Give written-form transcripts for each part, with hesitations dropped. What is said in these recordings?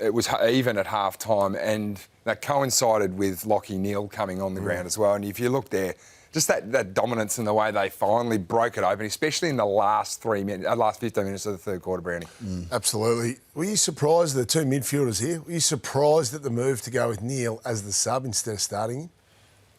It was even at half-time, and that coincided with Lachie Neale coming on the ground as well. And if you look there, just that dominance in the way they finally broke it open, especially in the last 15 minutes of the third quarter, Brownie. Absolutely. Were you surprised, the two midfielders here, were you surprised at the move to go with Neale as the sub instead of starting him?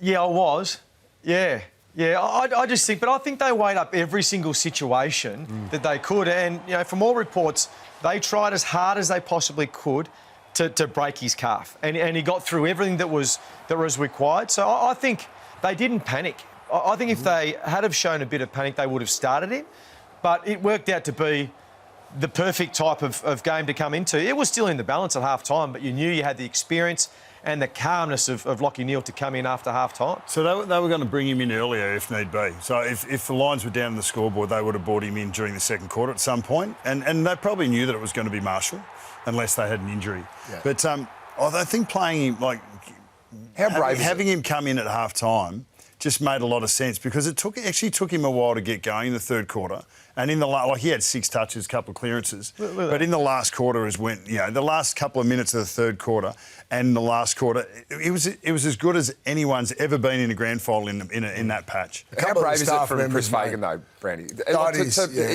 Yeah, I was. Yeah. I just think, but I think they weighed up every single situation that they could. And, you know, from all reports, they tried as hard as they possibly could to break his calf. And he got through everything that was required. So I think they didn't panic. I think if they had have shown a bit of panic, they would have started him. But it worked out to be the perfect type of game to come into. It was still in the balance at half-time, but you knew you had the experience and the calmness of Lachie Neale to come in after half-time. So they were going to bring him in earlier if need be. So if the Lions were down on the scoreboard, they would have brought him in during the second quarter at some point. And they probably knew that it was going to be Marshall, unless they had an injury. Yeah. But I think playing him, like, having him come in at half-time just made a lot of sense because it actually took him a while to get going in the third quarter. And in the he had 6 touches, a couple of clearances. But in the last quarter is when, you know, the last couple of minutes of the third quarter and the last quarter, it was as good as anyone's ever been in a grand final in that patch. How brave is it from Chris Fagan, though, Brandy?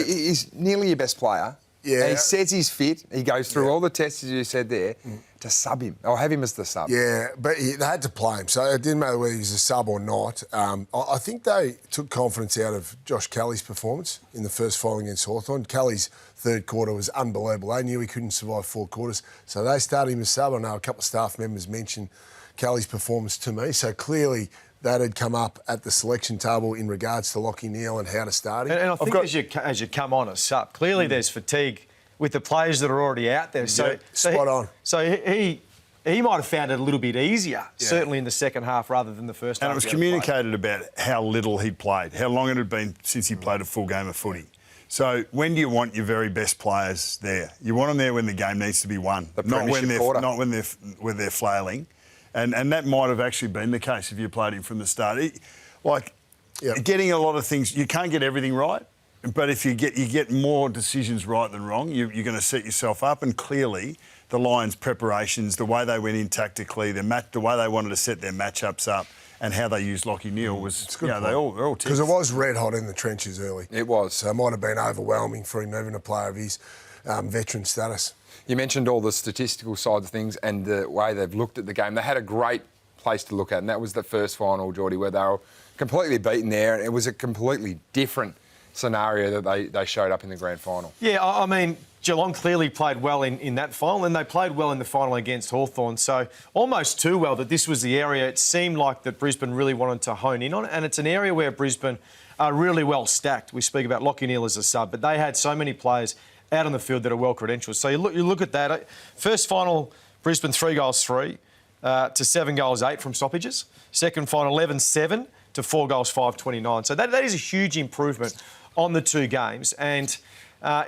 He's nearly your best player. Yeah. And he says he's fit. He goes through all the tests, as you said there, to sub him or have him as the sub. Yeah, but they had to play him, so it didn't matter whether he was a sub or not. I think they took confidence out of Josh Kelly's performance in the first final against Hawthorn. Kelly's third quarter was unbelievable. They knew he couldn't survive 4 quarters, so they started him as sub. I know a couple of staff members mentioned Kelly's performance to me, so clearly that had come up at the selection table in regards to Lachie Neale and how to start him. And I think as you come on as sub, clearly there's fatigue with the players that are already out there. So spot on. So he might have found it a little bit easier, certainly in the second half rather than the first half. And it was communicated about how little he'd played, how long it had been since he played a full game of footy. So when do you want your very best players there? You want them there when the game needs to be won, not when they're flailing. And that might have actually been the case if you played him from the start. Getting a lot of things, you can't get everything right, but if you get more decisions right than wrong, you're going to set yourself up. And clearly, the Lions' preparations, the way they went in tactically, the way they wanted to set their matchups up, and how they used Lachie Neale was, they're all ticked. Because it was red hot in the trenches early. It was. So it might have been overwhelming for him, even a player of his veteran status. You mentioned all the statistical side of things and the way they've looked at the game. They had a great place to look at, and that was the first final, Geordie, where they were completely beaten there. And it was a completely different scenario that they showed up in the grand final. Yeah, I mean, Geelong clearly played well in that final, and they played well in the final against Hawthorn. So almost too well that this was the area it seemed like that Brisbane really wanted to hone in on. And it's an area where Brisbane are really well stacked. We speak about Lachie Neale as a sub, but they had so many players out on the field that are well credentialed. So you look at that. First final, Brisbane 3 goals 3 to 7 goals 8 from stoppages. Second final, 11-7 to 4 goals 5-29. So that is a huge improvement on the 2 games. And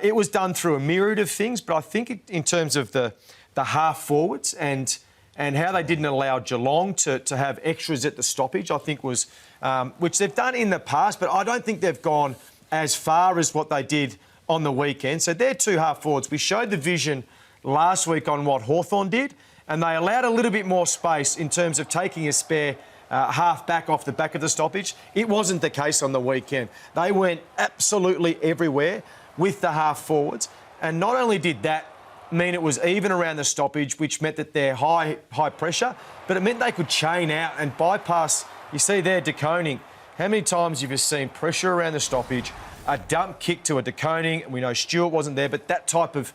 it was done through a myriad of things, but I think in terms of the half forwards and how they didn't allow Geelong to have extras at the stoppage, I think was, which they've done in the past, but I don't think they've gone as far as what they did on the weekend. So they're 2 half forwards. We showed the vision last week on what Hawthorn did, and they allowed a little bit more space in terms of taking a spare half back off the back of the stoppage. It wasn't the case on the weekend. They went absolutely everywhere with the half forwards, and not only did that mean it was even around the stoppage, which meant that they're high pressure, but it meant they could chain out and bypass. You see there, De Koning. How many times have you seen pressure around the stoppage, a dump kick to a De Koning? We know Stewart wasn't there, but that type of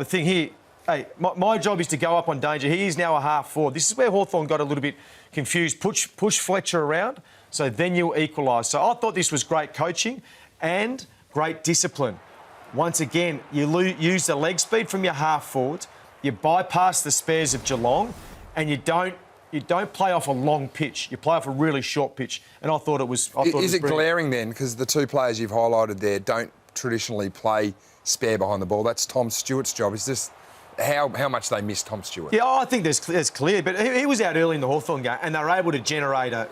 thing here. Hey, my job is to go up on danger. He is now a half forward. This is where Hawthorn got a little bit confused. Push Fletcher around, so then you'll equalise. So I thought this was great coaching and great discipline. Once again, you use the leg speed from your half forwards, you bypass the spares of Geelong, and you don't play off a long pitch. You play off a really short pitch, and I thought it was. Is it glaring then? Because the 2 players you've highlighted there don't traditionally play spare behind the ball. That's Tom Stewart's job. Is this how much they miss Tom Stewart? Yeah, I think there's clear. But he was out early in the Hawthorn game, and they were able to generate a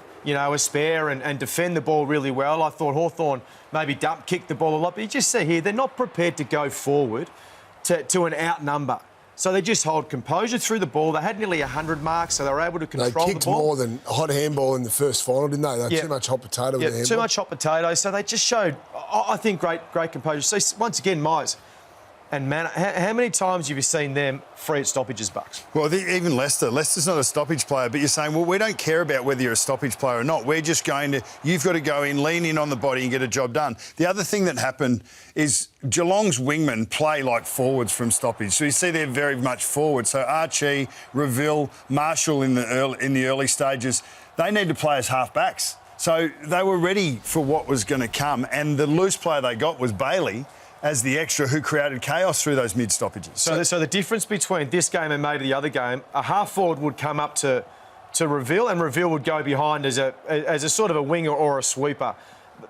spare and defend the ball really well. I thought Hawthorn maybe dump kicked the ball a lot, but you just see here they're not prepared to go forward to an outnumber. So they just hold composure through the ball. They had nearly 100 marks, so they were able to control the ball. They kicked more than hot handball in the first final, didn't they? They had too much hot potato with the handball. Too much hot potato. So they just showed, I think, great composure. So once again, Myers and Manor, how many times have you seen them free at stoppages, Bucks? Well, even Leicester. Leicester's not a stoppage player, but you're saying, well, we don't care about whether you're a stoppage player or not. We're just going to, you've got to go in, lean in on the body and get a job done. The other thing that happened is Geelong's wingmen play like forwards from stoppage. So you see they're very much forward. So Archie, Reville, Marshall in the early stages, they need to play as half-backs. So they were ready for what was going to come. And the loose player they got was Bailey, as the extra who created chaos through those mid-stoppages. So the difference between this game and maybe the other game, a half-forward would come up to Reville and Reville would go behind as a sort of a winger or a sweeper.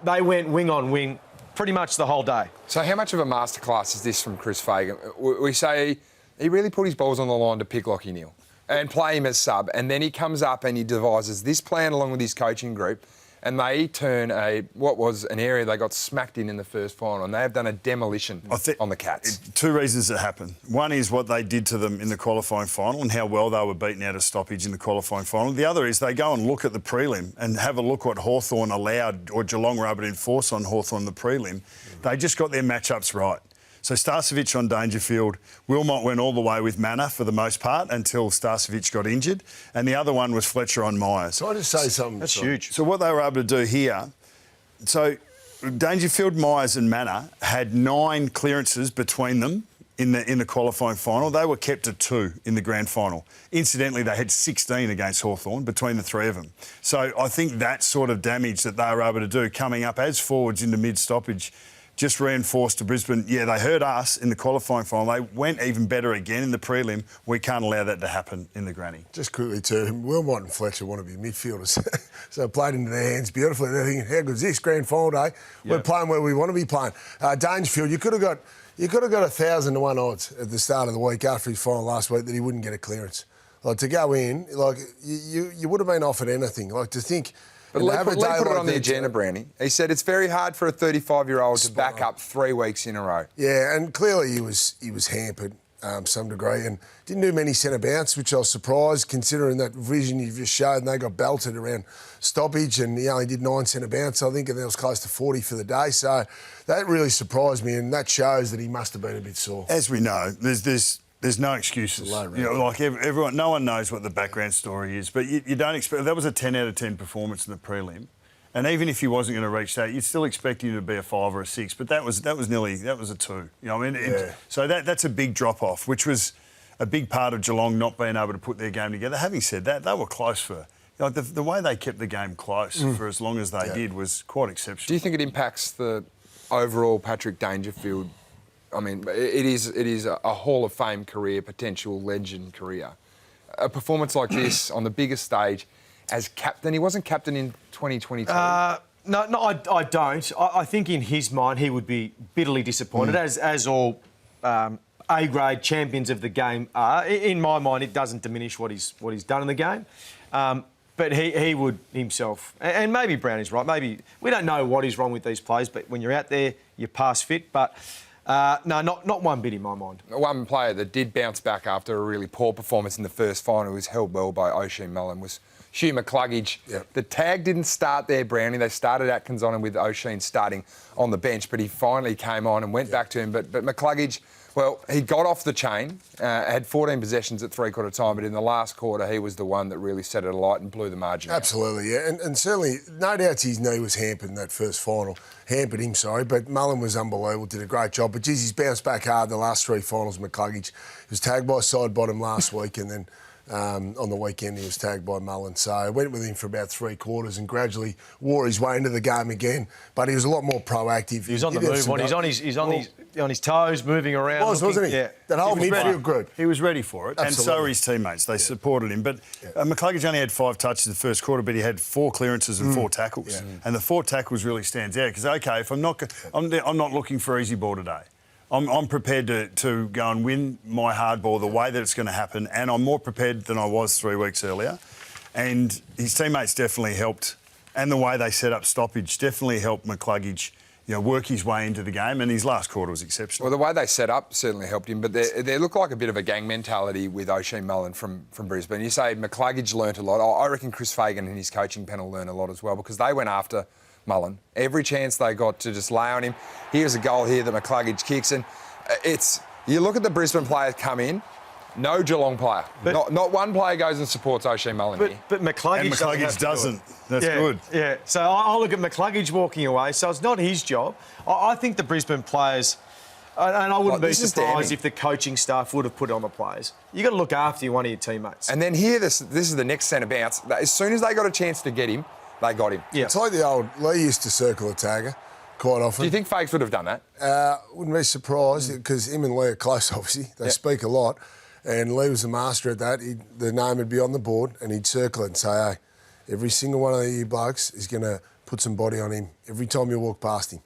They went wing on wing pretty much the whole day. So how much of a masterclass is this from Chris Fagan? We say he really put his balls on the line to pick Lachie Neale and play him as sub, and then he comes up and he devises this plan along with his coaching group, and they turn what was an area they got smacked in the first final, and they have done a demolition on the Cats. Two reasons that happened. One is what they did to them in the qualifying final and how well they were beaten out of stoppage in the qualifying final. The other is they go and look at the prelim and have a look what Hawthorn allowed, or Geelong were able to enforce on Hawthorn in the prelim. They just got their matchups right. So Starcevic on Dangerfield, Wilmot went all the way with Manor for the most part until Starcevic got injured, and the other one was Fletcher on Myers. Can I just say something? That's huge. So what they were able to do here, so Dangerfield, Myers and Manor had 9 clearances between them in the qualifying final. They were kept at 2 in the grand final. Incidentally, they had 16 against Hawthorn between the 3 of them. So I think that sort of damage that they were able to do coming up as forwards into mid-stoppage just reinforced to Brisbane. Yeah, they hurt us in the qualifying final. They went even better again in the prelim. We can't allow that to happen in the granny. Just quickly too, Wilmot and Fletcher want to be midfielders. So played into their hands beautifully. They're thinking, how good is this grand final day? Yep. We're playing where we want to be playing. Dangerfield, you could have got 1,000 to 1 odds at the start of the week after his final last week that he wouldn't get a clearance. Like, to go in, like, you would have been offered anything. Like, to think... But Lee put it on the agenda, Brownie. He said it's very hard for a 35-year-old to back up 3 weeks in a row. Yeah, and clearly he was hampered some degree and didn't do many centre bounce, which I was surprised considering that vision you just showed, and they got belted around stoppage, and he only did 9 centre bounce, I think, and that was close to 40 for the day. So that really surprised me, and that shows that he must have been a bit sore. As we know, there's no excuses. You know, like everyone, no one knows what the background story is, but you don't expect... That was a 10 out of 10 performance in the prelim, and even if he wasn't going to reach that, you'd still expect him to be a 5 or a 6. But that was a 2. You know, I mean, so that's a big drop off, which was a big part of Geelong not being able to put their game together. Having said that, they were close for... You know, the way they kept the game close for as long as they did was quite exceptional. Do you think it impacts the overall Patrick Dangerfield? I mean, it is a Hall of Fame career, potential legend career. A performance like this on the biggest stage as captain. He wasn't captain in 2022. No, I don't. I think in his mind he would be bitterly disappointed, as all A-grade champions of the game are. In my mind, it doesn't diminish what he's done in the game. But he would himself, and maybe Brownie's right. Maybe we don't know what is wrong with these players, but when you're out there, you're past fit. But no, not one bit in my mind. One player that did bounce back after a really poor performance in the first final, who was held well by O'Shea Mullen, was Hugh McCluggage. Yep. The tag didn't start there, Brownie. They started Atkins on him with O'Shea starting on the bench, but he finally came on and went back to him. But McCluggage, well, he got off the chain, had 14 possessions at three-quarter time, but in the last quarter, he was the one that really set it alight and blew the margin out. Absolutely, yeah. And certainly, no doubt his knee was hampered in that first final. Hampered him, sorry, but Mullen was unbelievable, did a great job. But, geez, he's bounced back hard in the last 3 finals, McCluggage. He was tagged by side bottom last week, and then on the weekend he was tagged by Mullen. So I went with him for about 3 quarters and gradually wore his way into the game again. But he was a lot more proactive. He was on the move. He's on his toes, moving around. Wasn't he? Yeah. That whole midfield group. He was ready for it. Absolutely. And so were his teammates. They supported him. But McCluggage only had 5 touches in the first quarter, but he had 4 clearances and 4 tackles. Yeah. And the 4 tackles really stands out because, OK, if I'm not looking for easy ball today. I'm prepared to go and win my hard ball the way that it's going to happen, and I'm more prepared than I was 3 weeks earlier. And his teammates definitely helped, and the way they set up stoppage definitely helped McCluggage work his way into the game, and his last quarter was exceptional. Well, the way they set up certainly helped him, but they look like a bit of a gang mentality with Oisin Mullen from Brisbane. You say McCluggage learnt a lot. I reckon Chris Fagan and his coaching panel learned a lot as well, because they went after Mullen every chance they got to just lay on him. Here's a goal here that McCluggage kicks, and you look at the Brisbane players come in. No Geelong player. Not one player goes and supports Oisin Mullen here. But McCluggage doesn't. That's good. Yeah. So I look at McCluggage walking away. So it's not his job. I think the Brisbane players, and I wouldn't be surprised if the coaching staff would have put it on the players. You got to look after one of your teammates. And then here, this is the next centre bounce. As soon as they got a chance to get him, they got him. Yeah. It's like the old Lee used to circle a tagger quite often. Do you think Fakes would have done that? Wouldn't be surprised, because him and Lee are close, obviously. They speak a lot. And Lee was a master at that. The name would be on the board and he'd circle it and say, hey, every single one of you blokes is going to put some body on him every time you walk past him.